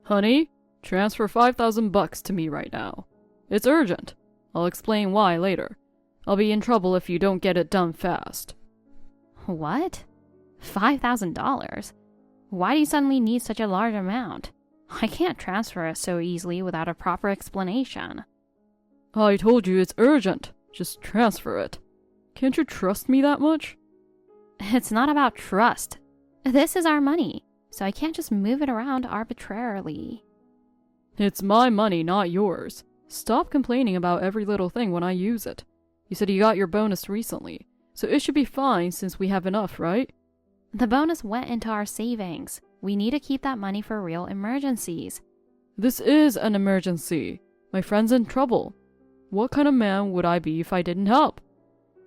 Honey, transfer 5,000 bucks to me right now. It's urgent. I'll explain why later. I'll be in trouble if you don't get it done fast. What? $5,000? Why do you suddenly need such a large amount? I can't transfer it so easily without a proper explanation. I told you it's urgent. Just transfer it. Can't you trust me that much? It's not about trust. This is our money, so I can't just move it around arbitrarily. It's my money, not yours. Stop complaining about every little thing when I use it. You said you got your bonus recently, so it should be fine since we have enough, right? The bonus went into our savings. We need to keep that money for real emergencies. This is an emergency. My friend's in trouble. What kind of man would I be if I didn't help?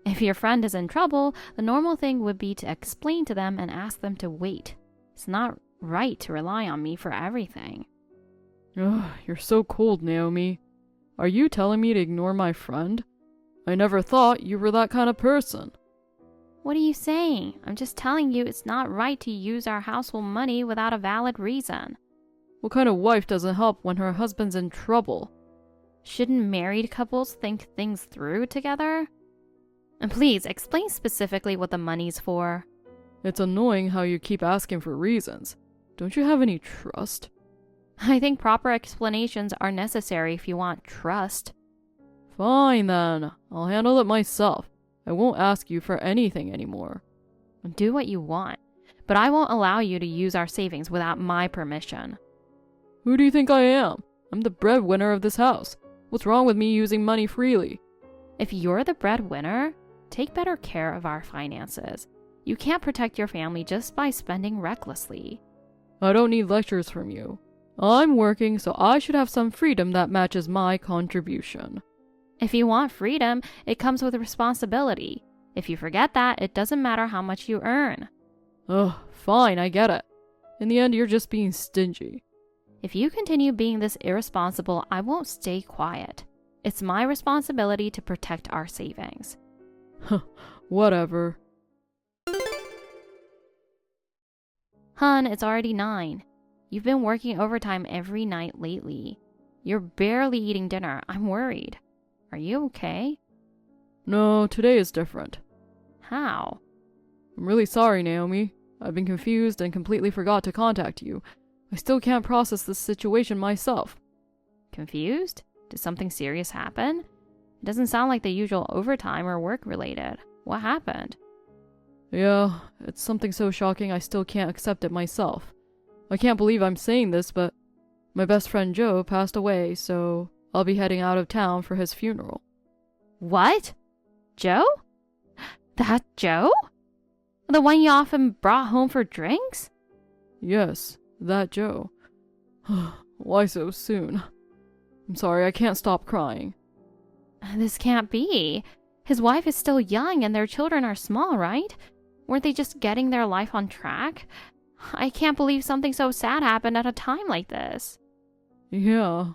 If your friend is in trouble, the normal thing would be to explain to them and ask them to wait. It's not right to rely on me for everything. Ugh, you're so cold, Naomi. Are you telling me to ignore my friend? I never thought you were that kind of person. What are you saying? I'm just telling you it's not right to use our household money without a valid reason. What kind of wife doesn't help when her husband's in trouble? Shouldn't married couples think things through together? And please, explain specifically what the money's for. It's annoying how you keep asking for reasons. Don't you have any trust? I think proper explanations are necessary if you want trust. Fine then. I'll handle it myself. I won't ask you for anything anymore. Do what you want, but I won't allow you to use our savings without my permission. Who do you think I am? I'm the breadwinner of this house. What's wrong with me using money freely? If you're the breadwinner, take better care of our finances. You can't protect your family just by spending recklessly. I don't need lectures from you. I'm working, so I should have some freedom that matches my contribution. If you want freedom, it comes with responsibility. If you forget that, it doesn't matter how much you earn. Ugh, fine, I get it. In the end, you're just being stingy. If you continue being this irresponsible, I won't stay quiet. It's my responsibility to protect our savings. Whatever. Hun, it's already 9. You've been working overtime every night lately. You're barely eating dinner. I'm worried. Are you okay? No, today is different. How? I'm really sorry, Naomi. I've been confused and completely forgot to contact you. I still can't process this situation myself. Confused? Did something serious happen? It doesn't sound like the usual overtime or work related. What happened? Yeah, it's something so shocking I still can't accept it myself. I can't believe I'm saying this, but my best friend Joe passed away, so I'll be heading out of town for his funeral. What? Joe? That Joe? The one you often brought home for drinks? Yes, that Joe. Why so soon? I'm sorry, I can't stop crying. This can't be. His wife is still young and their children are small, right? Weren't they just getting their life on track? I can't believe something so sad happened at a time like this. Yeah.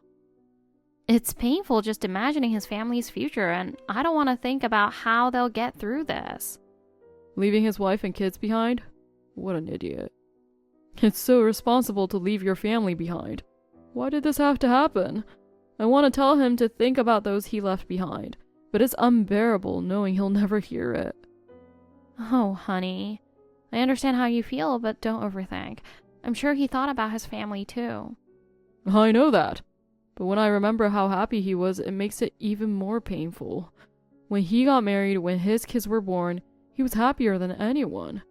It's painful just imagining his family's future, and I don't want to think about how they'll get through this. Leaving his wife and kids behind? What an idiot. It's so irresponsible to leave your family behind. Why did this have to happen? I want to tell him to think about those he left behind, but it's unbearable knowing he'll never hear it. Oh, honey. I understand how you feel, but don't overthink. I'm sure he thought about his family too. I know that. But when I remember how happy he was, it makes it even more painful. When he got married, when his kids were born, he was happier than anyone.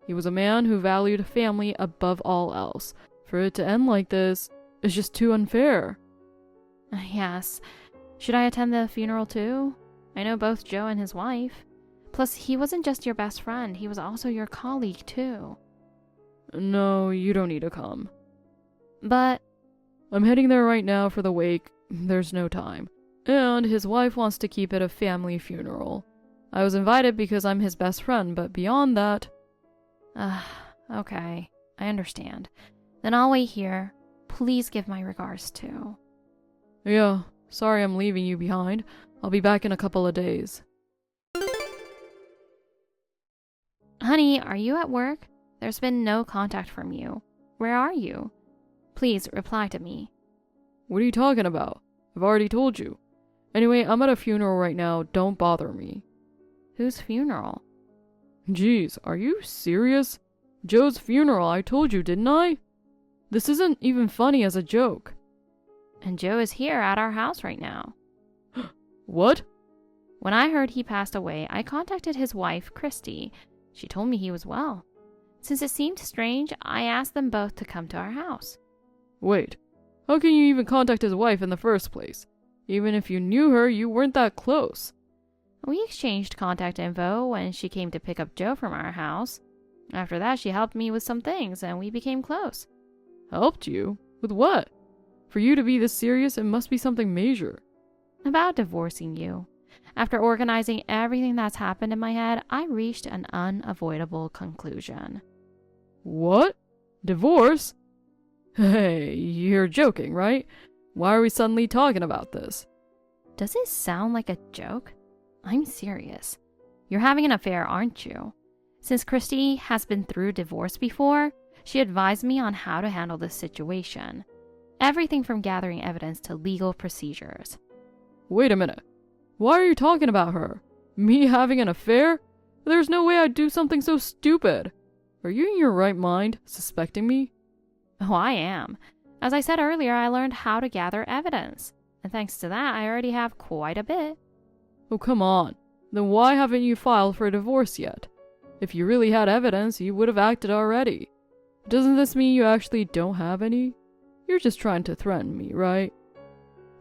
He was a man who valued family above all else. For it to end like this is just too unfair. Yes. Should I attend the funeral too? I know both Joe and his wife. Plus, he wasn't just your best friend, he was also your colleague too. No, you don't need to come. But I'm heading there right now for the wake. There's no time. And his wife wants to keep it a family funeral. I was invited because I'm his best friend, but beyond that... Okay. I understand. Then I'll wait here. Please give my regards too. Yeah, sorry I'm leaving you behind. I'll be back in a couple of days. Honey, are you at work? There's been no contact from you. Where are you? Please reply to me. What are you talking about? I've already told you. Anyway, I'm at a funeral right now. Don't bother me. Whose funeral? Jeez, are you serious? Joe's funeral, I told you, didn't I? This isn't even funny as a joke. And Joe is here at our house right now. What? When I heard he passed away, I contacted his wife, Christy. She told me he was well. Since it seemed strange, I asked them both to come to our house. Wait, how can you even contact his wife in the first place? Even if you knew her, you weren't that close. We exchanged contact info when she came to pick up Joe from our house. After that, she helped me with some things, and we became close. Helped you? With what? For you to be this serious, it must be something major. About divorcing you. After organizing everything that's happened in my head, I reached an unavoidable conclusion. What? Divorce? Hey, you're joking, right? Why are we suddenly talking about this? Does it sound like a joke? I'm serious. You're having an affair, aren't you? Since Christy has been through divorce before, she advised me on how to handle this situation. Everything from gathering evidence to legal procedures. Wait a minute. Why are you talking about her? Me having an affair? There's no way I'd do something so stupid. Are you in your right mind, suspecting me? Oh, I am. As I said earlier, I learned how to gather evidence. And thanks to that, I already have quite a bit. Oh, come on. Then why haven't you filed for a divorce yet? If you really had evidence, you would have acted already. Doesn't this mean you actually don't have any? You're just trying to threaten me, right?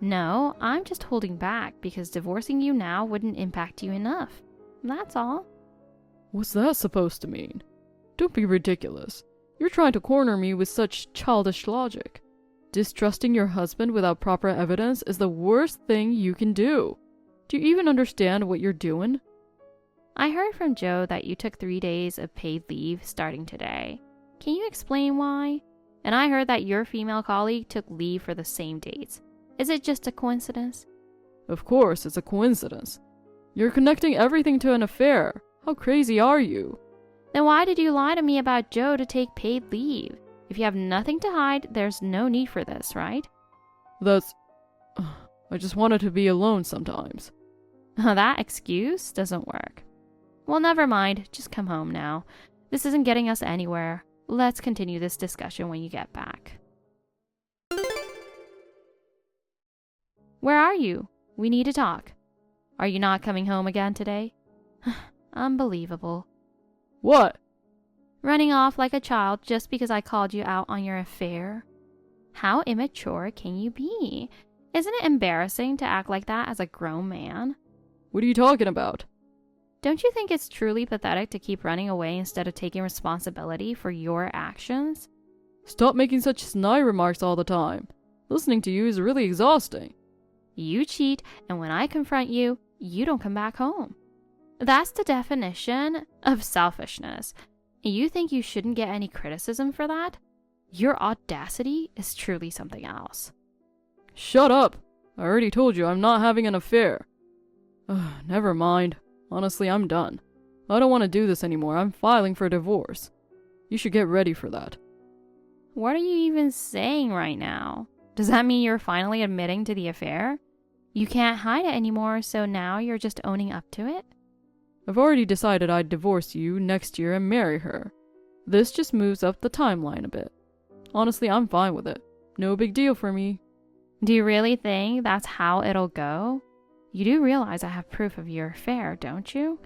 No, I'm just holding back because divorcing you now wouldn't impact you enough. That's all. What's that supposed to mean? Don't be ridiculous. You're trying to corner me with such childish logic. Distrusting your husband without proper evidence is the worst thing you can do. Do you even understand what you're doing? I heard from Joe that you took 3 days of paid leave starting today. Can you explain why? And I heard that your female colleague took leave for the same dates. Is it just a coincidence? Of course, it's a coincidence. You're connecting everything to an affair. How crazy are you? Then why did you lie to me about Joe to take paid leave? If you have nothing to hide, there's no need for this, right? I just wanted to be alone sometimes. That excuse doesn't work. Well, never mind. Just come home now. This isn't getting us anywhere. Let's continue this discussion when you get back. Where are you? We need to talk. Are you not coming home again today? Unbelievable. What? Running off like a child just because I called you out on your affair? How immature can you be? Isn't it embarrassing to act like that as a grown man? What are you talking about? Don't you think it's truly pathetic to keep running away instead of taking responsibility for your actions? Stop making such snide remarks all the time. Listening to you is really exhausting. You cheat, and when I confront you, you don't come back home. That's the definition of selfishness. You think you shouldn't get any criticism for that? Your audacity is truly something else. Shut up! I already told you I'm not having an affair. Never mind. Honestly, I'm done. I don't want to do this anymore. I'm filing for a divorce. You should get ready for that. What are you even saying right now? Does that mean you're finally admitting to the affair? You can't hide it anymore, so now you're just owning up to it? I've already decided I'd divorce you next year and marry her. This just moves up the timeline a bit. Honestly, I'm fine with it. No big deal for me. Do you really think that's how it'll go? You do realize I have proof of your affair, don't you?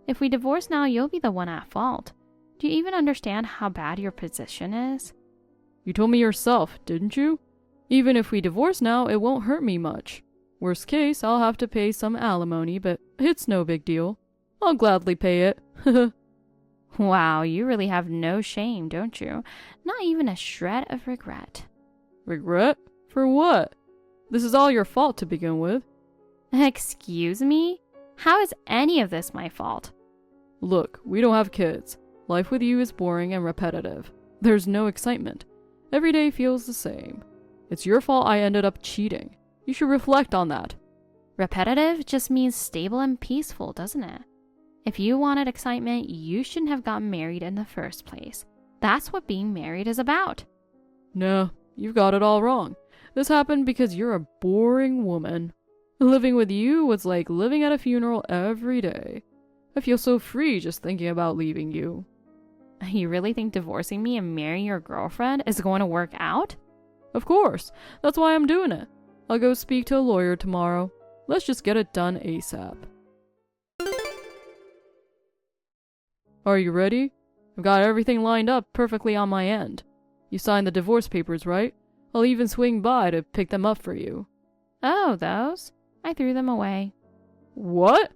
If we divorce now, you'll be the one at fault. Do you even understand how bad your position is? You told me yourself, didn't you? Even if we divorce now, it won't hurt me much. Worst case, I'll have to pay some alimony, but it's no big deal. I'll gladly pay it. Wow, you really have no shame, don't you? Not even a shred of regret. Regret? For what? This is all your fault to begin with. Excuse me? How is any of this my fault? Look, we don't have kids. Life with you is boring and repetitive. There's no excitement. Every day feels the same. It's your fault I ended up cheating. You should reflect on that. Repetitive just means stable and peaceful, doesn't it? If you wanted excitement, you shouldn't have gotten married in the first place. That's what being married is about. No, You've got it all wrong. This happened because you're a boring woman. Living with you was like living at a funeral every day. I feel so free just thinking about leaving you. You really think divorcing me and marrying your girlfriend is going to work out? Of course. That's why I'm doing it. I'll go speak to a lawyer tomorrow. Let's just get it done ASAP. Are you ready? I've got everything lined up perfectly on my end. You signed the divorce papers, right? I'll even swing by to pick them up for you. Oh, those? I threw them away. What?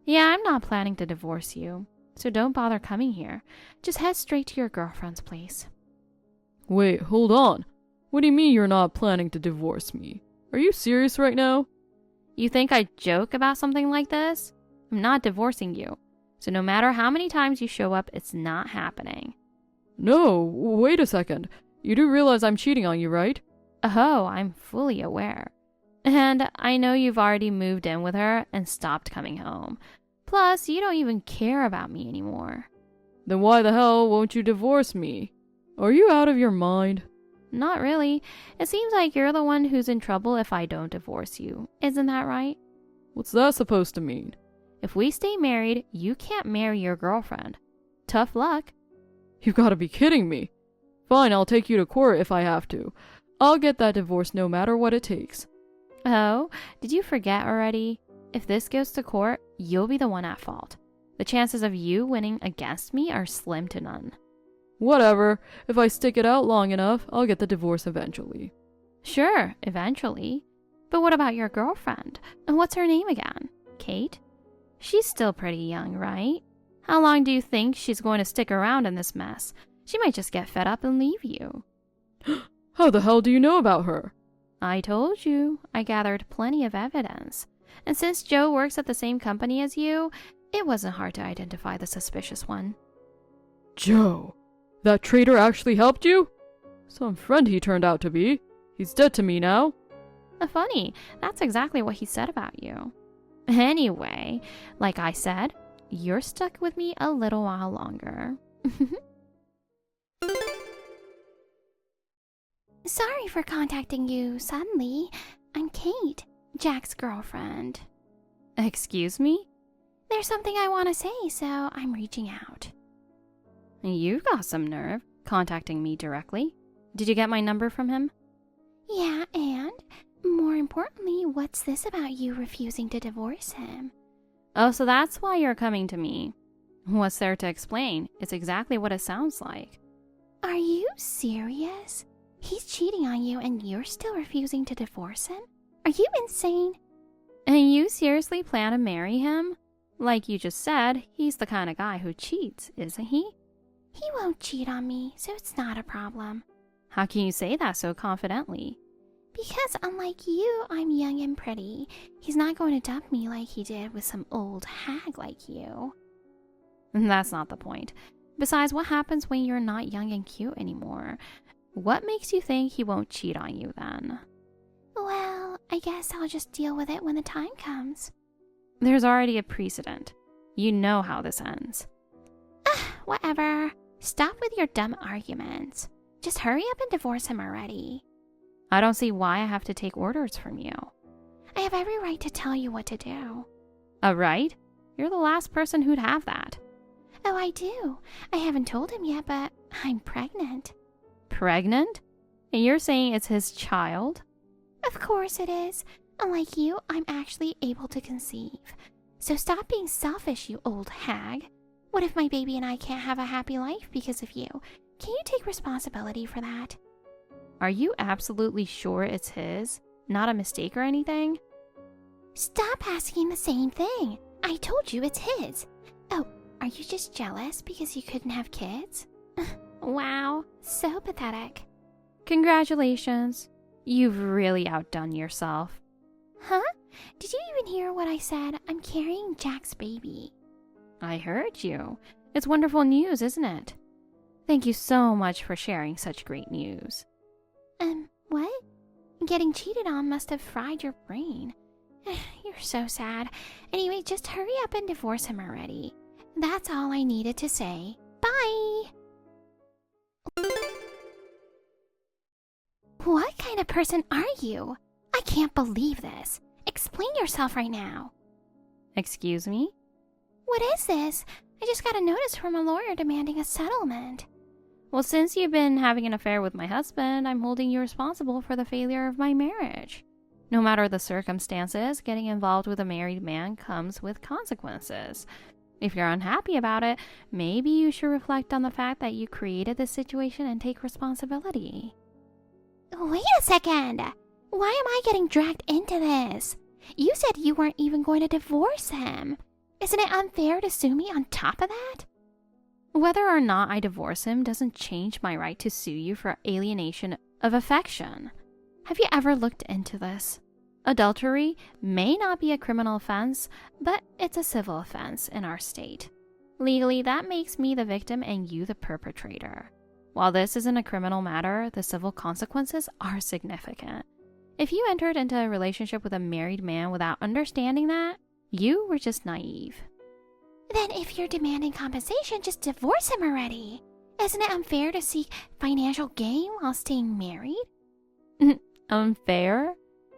Yeah, I'm not planning to divorce you, so don't bother coming here. Just head straight to your girlfriend's place. Wait, hold on. What do you mean you're not planning to divorce me? Are you serious right now? You think I joke about something like this? I'm not divorcing you, so no matter how many times you show up, it's not happening. No, wait a second. You do realize I'm cheating on you, right? Oh, I'm fully aware. And I know you've already moved in with her and stopped coming home. Plus, you don't even care about me anymore. Then why the hell won't you divorce me? Are you out of your mind? Not really. It seems like you're the one who's in trouble if I don't divorce you. Isn't that right? What's that supposed to mean? If we stay married, you can't marry your girlfriend. Tough luck. You've got to be kidding me. Fine, I'll take you to court if I have to. I'll get that divorce no matter what it takes. Oh, did you forget already? If this goes to court, you'll be the one at fault. The chances of you winning against me are slim to none. Whatever. If I stick it out long enough, I'll get the divorce eventually. Sure, eventually. But what about your girlfriend? And what's her name again? Kate? She's still pretty young, right? How long do you think she's going to stick around in this mess? She might just get fed up and leave you. How the hell do you know about her? I told you. I gathered plenty of evidence. And since Joe works at the same company as you, it wasn't hard to identify the suspicious one. Joe? That traitor actually helped you? Some friend he turned out to be. He's dead to me now. Funny, that's exactly what he said about you. Anyway, like I said, you're stuck with me a little while longer. Sorry for contacting you suddenly. I'm Kate, Jack's girlfriend. Excuse me? There's something I want to say, so I'm reaching out. You've got some nerve, contacting me directly. Did you get my number from him? Yeah, and more importantly, what's this about you refusing to divorce him? Oh, so that's why you're coming to me. What's there to explain? It's exactly what it sounds like. Are you serious? He's cheating on you and you're still refusing to divorce him? Are you insane? And you seriously plan to marry him? Like you just said, he's the kind of guy who cheats, isn't he? He won't cheat on me, so it's not a problem. How can you say that so confidently? Because unlike you, I'm young and pretty. He's not going to dump me like he did with some old hag like you. That's not the point. Besides, what happens when you're not young and cute anymore? What makes you think he won't cheat on you then? Well, I guess I'll just deal with it when the time comes. There's already a precedent. You know how this ends. Whatever. Stop with your dumb arguments. Just hurry up and divorce him already. I don't see why I have to take orders from you. I have every right to tell you what to do. A right? You're the last person who'd have that. Oh, I do. I haven't told him yet, but I'm pregnant. Pregnant? And you're saying it's his child? Of course it is. Unlike you, I'm actually able to conceive. So stop being selfish, you old hag. What if my baby and I can't have a happy life because of you? Can you take responsibility for that? Are you absolutely sure it's his? Not a mistake or anything? Stop asking the same thing. I told you it's his. Oh, are you just jealous because you couldn't have kids? Wow, so pathetic. Congratulations. You've really outdone yourself. Huh? Did you even hear what I said? I'm carrying Jack's baby. I heard you. It's wonderful news, isn't it? Thank you so much for sharing such great news. What? Getting cheated on must have fried your brain. You're so sad. Anyway, just hurry up and divorce him already. That's all I needed to say. Bye! What kind of person are you? I can't believe this. Explain yourself right now. Excuse me? What is this? I just got a notice from a lawyer demanding a settlement. Well, since you've been having an affair with my husband, I'm holding you responsible for the failure of my marriage. No matter the circumstances, getting involved with a married man comes with consequences. If you're unhappy about it, maybe you should reflect on the fact that you created this situation and take responsibility. Wait a second. Why am I getting dragged into this? You said you weren't even going to divorce him. Isn't it unfair to sue me on top of that? Whether or not I divorce him doesn't change my right to sue you for alienation of affection. Have you ever looked into this? Adultery may not be a criminal offense, but it's a civil offense in our state. Legally, that makes me the victim and you the perpetrator. While this isn't a criminal matter, the civil consequences are significant. If you entered into a relationship with a married man without understanding that, you were just naive. Then if you're demanding compensation, just divorce him already. Isn't it unfair to seek financial gain while staying married? Unfair?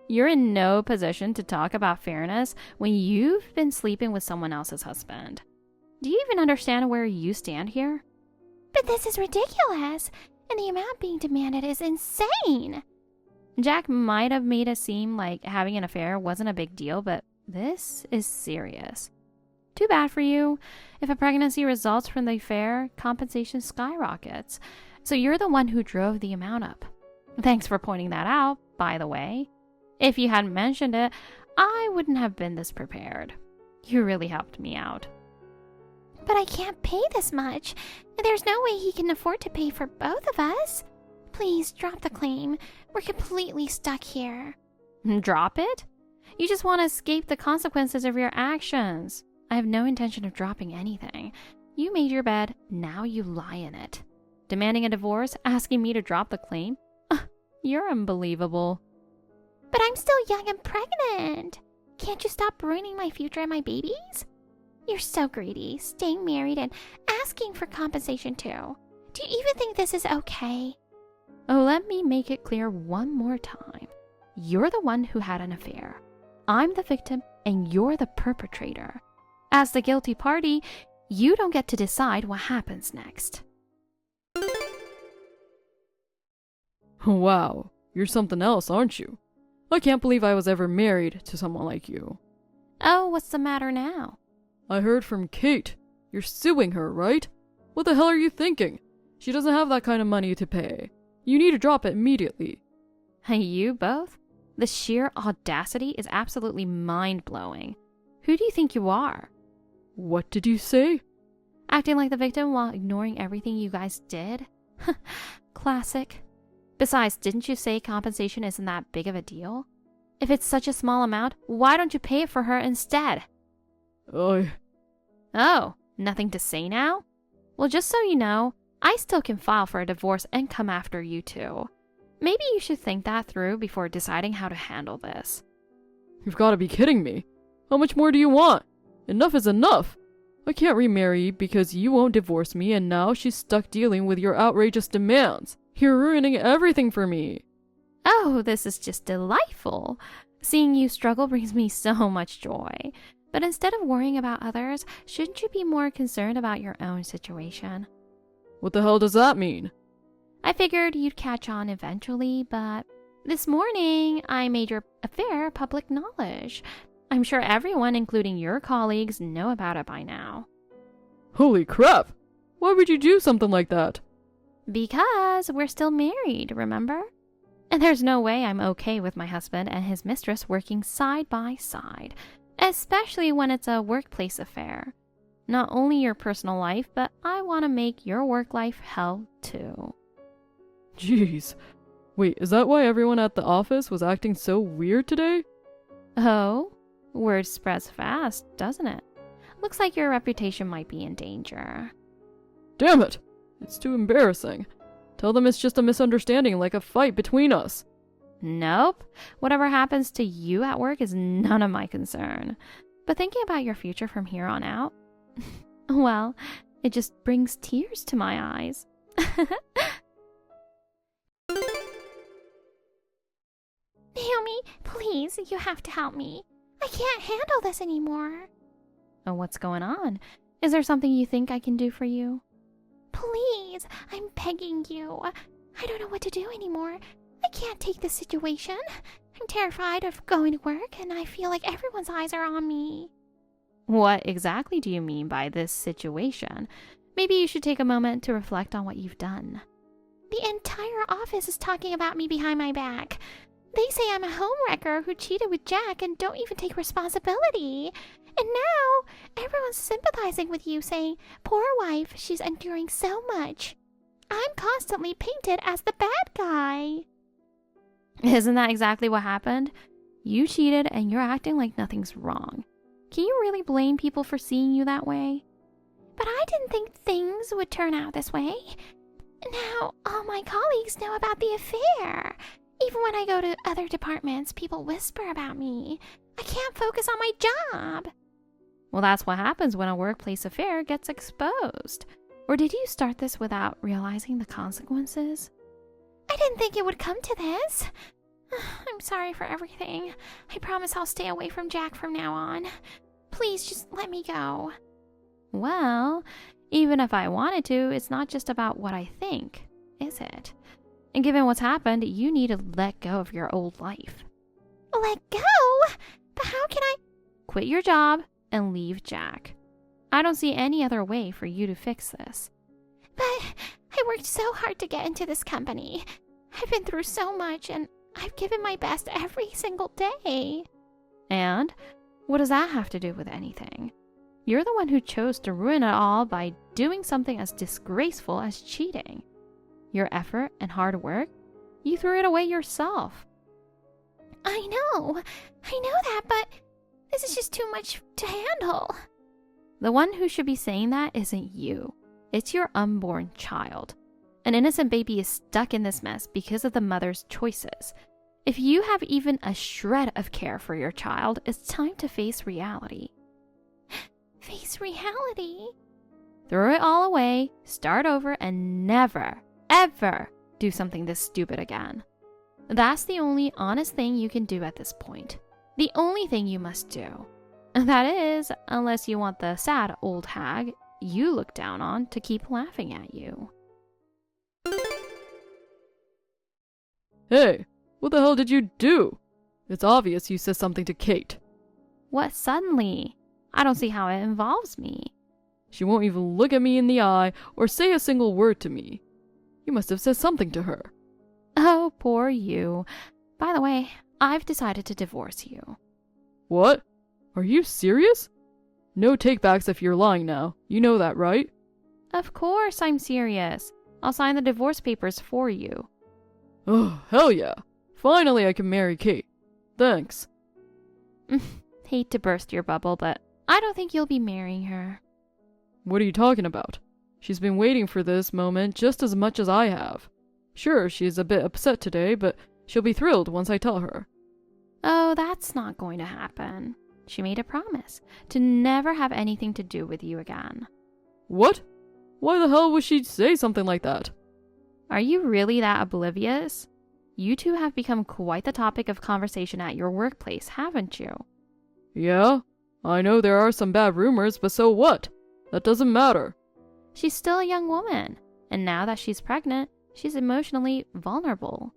You're in no position to talk about fairness when you've been sleeping with someone else's husband. Do you even understand where you stand here? But this is ridiculous, and the amount being demanded is insane. Jack might have made it seem like having an affair wasn't a big deal, but this is serious. Too bad for you. If a pregnancy results from the affair, compensation skyrockets. So you're the one who drove the amount up. Thanks for pointing that out, by the way. If you hadn't mentioned it, I wouldn't have been this prepared. You really helped me out. But I can't pay this much. There's no way he can afford to pay for both of us. Please drop the claim. We're completely stuck here. Drop it? You just want to escape the consequences of your actions. I have no intention of dropping anything. You made your bed, now you lie in it. Demanding a divorce, asking me to drop the claim? You're unbelievable. But I'm still young and pregnant. Can't you stop ruining my future and my babies? You're so greedy, staying married and asking for compensation too. Do you even think this is okay? Oh, let me make it clear one more time. You're the one who had an affair. I'm the victim and you're the perpetrator. As the guilty party, you don't get to decide what happens next. Wow, you're something else, aren't you? I can't believe I was ever married to someone like you. Oh, what's the matter now? I heard from Kate. You're suing her, right? What the hell are you thinking? She doesn't have that kind of money to pay. You need to drop it immediately. Hey, you both? The sheer audacity is absolutely mind-blowing. Who do you think you are? What did you say? Acting like the victim while ignoring everything you guys did? Classic. Besides, didn't you say compensation isn't that big of a deal? If it's such a small amount, why don't you pay it for her instead? Oh, nothing to say now? Well, just so you know, I still can file for a divorce and come after you too. Maybe you should think that through before deciding how to handle this. You've got to be kidding me. How much more do you want? Enough is enough. I can't remarry because you won't divorce me and now she's stuck dealing with your outrageous demands. You're ruining everything for me. Oh, this is just delightful. Seeing you struggle brings me so much joy. But instead of worrying about others, shouldn't you be more concerned about your own situation? What the hell does that mean? I figured you'd catch on eventually, but this morning I made your affair public knowledge. I'm sure everyone, including your colleagues, know about it by now. Holy crap! Why would you do something like that? Because we're still married, remember? And there's no way I'm okay with my husband and his mistress working side by side, especially when it's a workplace affair. Not only your personal life, but I want to make your work life hell too. Jeez. Wait, is that why everyone at the office was acting so weird today? Oh? Word spreads fast, doesn't it? Looks like your reputation might be in danger. Damn it! It's too embarrassing. Tell them it's just a misunderstanding, like a fight between us. Nope. Whatever happens to you at work is none of my concern. But thinking about your future from here on out, well, it just brings tears to my eyes. Naomi, please, you have to help me. I can't handle this anymore. Oh, what's going on? Is there something you think I can do for you? Please, I'm begging you. I don't know what to do anymore. I can't take this situation. I'm terrified of going to work, and I feel like everyone's eyes are on me. What exactly do you mean by this situation? Maybe you should take a moment to reflect on what you've done. The entire office is talking about me behind my back. They say I'm a homewrecker who cheated with Jack and don't even take responsibility. And now, everyone's sympathizing with you, saying, poor wife, she's enduring so much. I'm constantly painted as the bad guy. Isn't that exactly what happened? You cheated and you're acting like nothing's wrong. Can you really blame people for seeing you that way? But I didn't think things would turn out this way. Now, all my colleagues know about the affair. Even when I go to other departments, people whisper about me. I can't focus on my job. Well, that's what happens when a workplace affair gets exposed. Or did you start this without realizing the consequences? I didn't think it would come to this. I'm sorry for everything. I promise I'll stay away from Jack from now on. Please just let me go. Well, even if I wanted to, it's not just about what I think, is it? And given what's happened, you need to let go of your old life. Let go? But how can I? Quit your job and leave Jack. I don't see any other way for you to fix this. But I worked so hard to get into this company. I've been through so much, and I've given my best every single day. And what does that have to do with anything? You're the one who chose to ruin it all by doing something as disgraceful as cheating. Your effort and hard work, you threw it away yourself. I know that, but this is just too much to handle. The one who should be saying that isn't you. It's your unborn child. An innocent baby is stuck in this mess because of the mother's choices. If you have even a shred of care for your child, it's time to face reality. Face reality? Throw it all away, start over, and never, ever do something this stupid again. That's the only honest thing you can do at this point. The only thing you must do. That is, unless you want the sad old hag you look down on to keep laughing at you. Hey, what the hell did you do? It's obvious you said something to Kate. What suddenly? I don't see how it involves me. She won't even look at me in the eye or say a single word to me. You must have said something to her. Oh, poor you. By the way, I've decided to divorce you. What? Are you serious? No takebacks if you're lying now. You know that, right? Of course I'm serious. I'll sign the divorce papers for you. Oh, hell yeah. Finally I can marry Kate. Thanks. Hate to burst your bubble, but I don't think you'll be marrying her. What are you talking about? She's been waiting for this moment just as much as I have. Sure, she's a bit upset today, but she'll be thrilled once I tell her. Oh, that's not going to happen. She made a promise to never have anything to do with you again. What? Why the hell would she say something like that? Are you really that oblivious? You two have become quite the topic of conversation at your workplace, haven't you? Yeah, I know there are some bad rumors, but so what? That doesn't matter. She's still a young woman, and now that she's pregnant, she's emotionally vulnerable.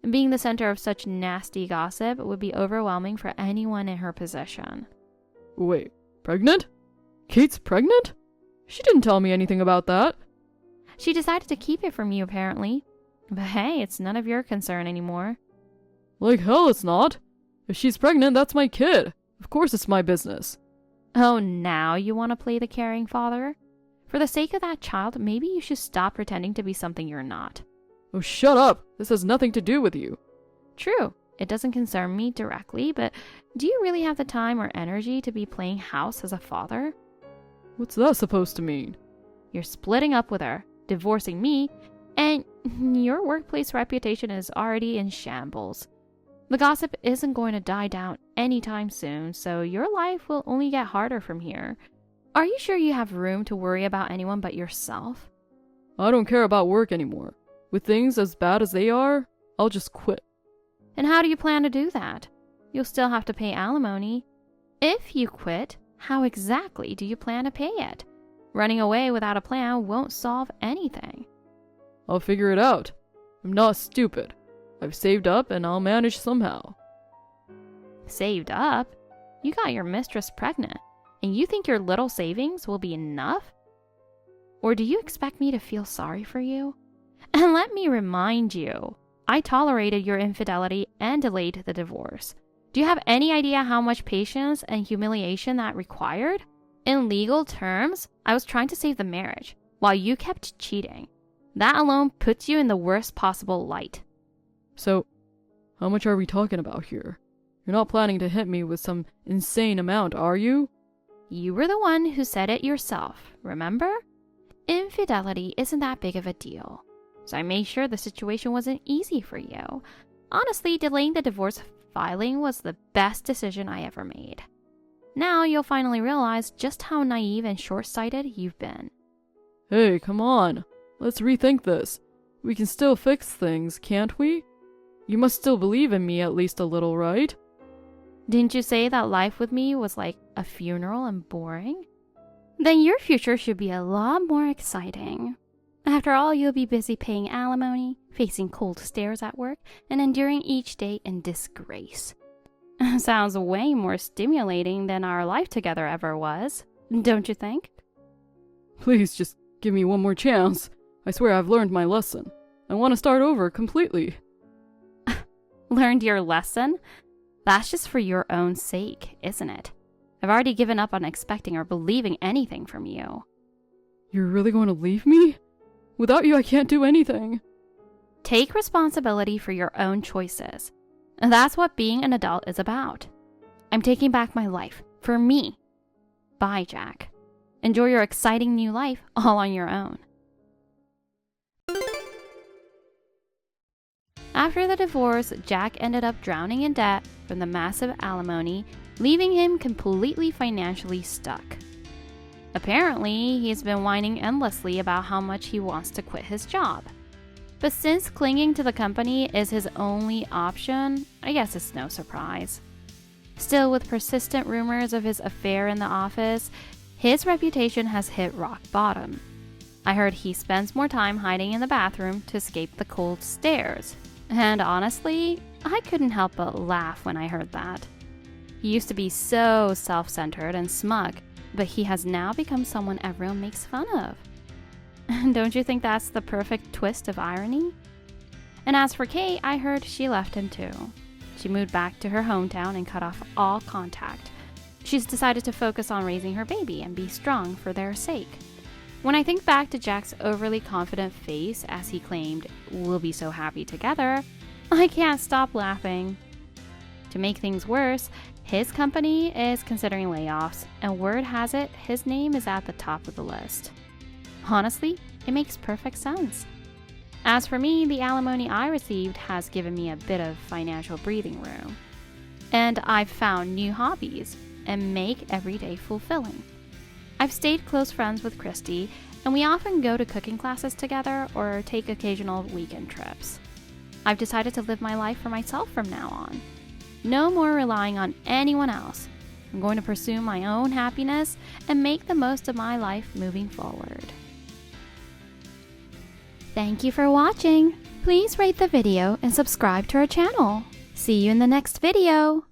Being the center of such nasty gossip would be overwhelming for anyone in her position. Wait, pregnant? Kate's pregnant? She didn't tell me anything about that. She decided to keep it from you, apparently. But hey, it's none of your concern anymore. Like hell it's not. If she's pregnant, that's my kid. Of course it's my business. Oh, now you want to play the caring father? For the sake of that child, maybe you should stop pretending to be something you're not. Oh, shut up. This has nothing to do with you. True, it doesn't concern me directly, but do you really have the time or energy to be playing house as a father? What's that supposed to mean? You're splitting up with her, divorcing me, and your workplace reputation is already in shambles. The gossip isn't going to die down anytime soon, so your life will only get harder from here. Are you sure you have room to worry about anyone but yourself? I don't care about work anymore. With things as bad as they are, I'll just quit. And how do you plan to do that? You'll still have to pay alimony. If you quit, how exactly do you plan to pay it? Running away without a plan won't solve anything. I'll figure it out. I'm not stupid. I've saved up and I'll manage somehow. Saved up? You got your mistress pregnant, and you think your little savings will be enough? Or do you expect me to feel sorry for you? And let me remind you, I tolerated your infidelity and delayed the divorce. Do you have any idea how much patience and humiliation that required? In legal terms, I was trying to save the marriage, while you kept cheating. That alone puts you in the worst possible light. So, how much are we talking about here? You're not planning to hit me with some insane amount, are you? You were the one who said it yourself, remember? Infidelity isn't that big of a deal. So I made sure the situation wasn't easy for you. Honestly, delaying the divorce filing was the best decision I ever made. Now you'll finally realize just how naive and short-sighted you've been. Hey, come on. Let's rethink this. We can still fix things, can't we? You must still believe in me at least a little, right? Didn't you say that life with me was like a funeral and boring? Then your future should be a lot more exciting. After all, you'll be busy paying alimony, facing cold stares at work, and enduring each day in disgrace. Sounds way more stimulating than our life together ever was, don't you think? Please just give me one more chance. I swear I've learned my lesson. I want to start over completely. Learned your lesson? That's just for your own sake, isn't it? I've already given up on expecting or believing anything from you. You're really going to leave me? Without you, I can't do anything. Take responsibility for your own choices. And that's what being an adult is about. I'm taking back my life, for me. Bye, Jack. Enjoy your exciting new life all on your own. After the divorce, Jack ended up drowning in debt from the massive alimony, leaving him completely financially stuck. Apparently, he's been whining endlessly about how much he wants to quit his job. But since clinging to the company is his only option, I guess it's no surprise. Still, with persistent rumors of his affair in the office, his reputation has hit rock bottom. I heard he spends more time hiding in the bathroom to escape the cold stares. And honestly, I couldn't help but laugh when I heard that. He used to be so self-centered and smug, but he has now become someone everyone makes fun of. Don't you think that's the perfect twist of irony? And as for Kate, I heard she left him too. She moved back to her hometown and cut off all contact. She's decided to focus on raising her baby and be strong for their sake. When I think back to Jack's overly confident face as he claimed, "We'll be so happy together," I can't stop laughing. To make things worse, his company is considering layoffs, and word has it his name is at the top of the list. Honestly, it makes perfect sense. As for me, the alimony I received has given me a bit of financial breathing room. And I've found new hobbies and make every day fulfilling. I've stayed close friends with Christy, and we often go to cooking classes together or take occasional weekend trips. I've decided to live my life for myself from now on. No more relying on anyone else. I'm going to pursue my own happiness and make the most of my life moving forward. Thank you for watching. Please rate the video and subscribe to our channel. See you in the next video.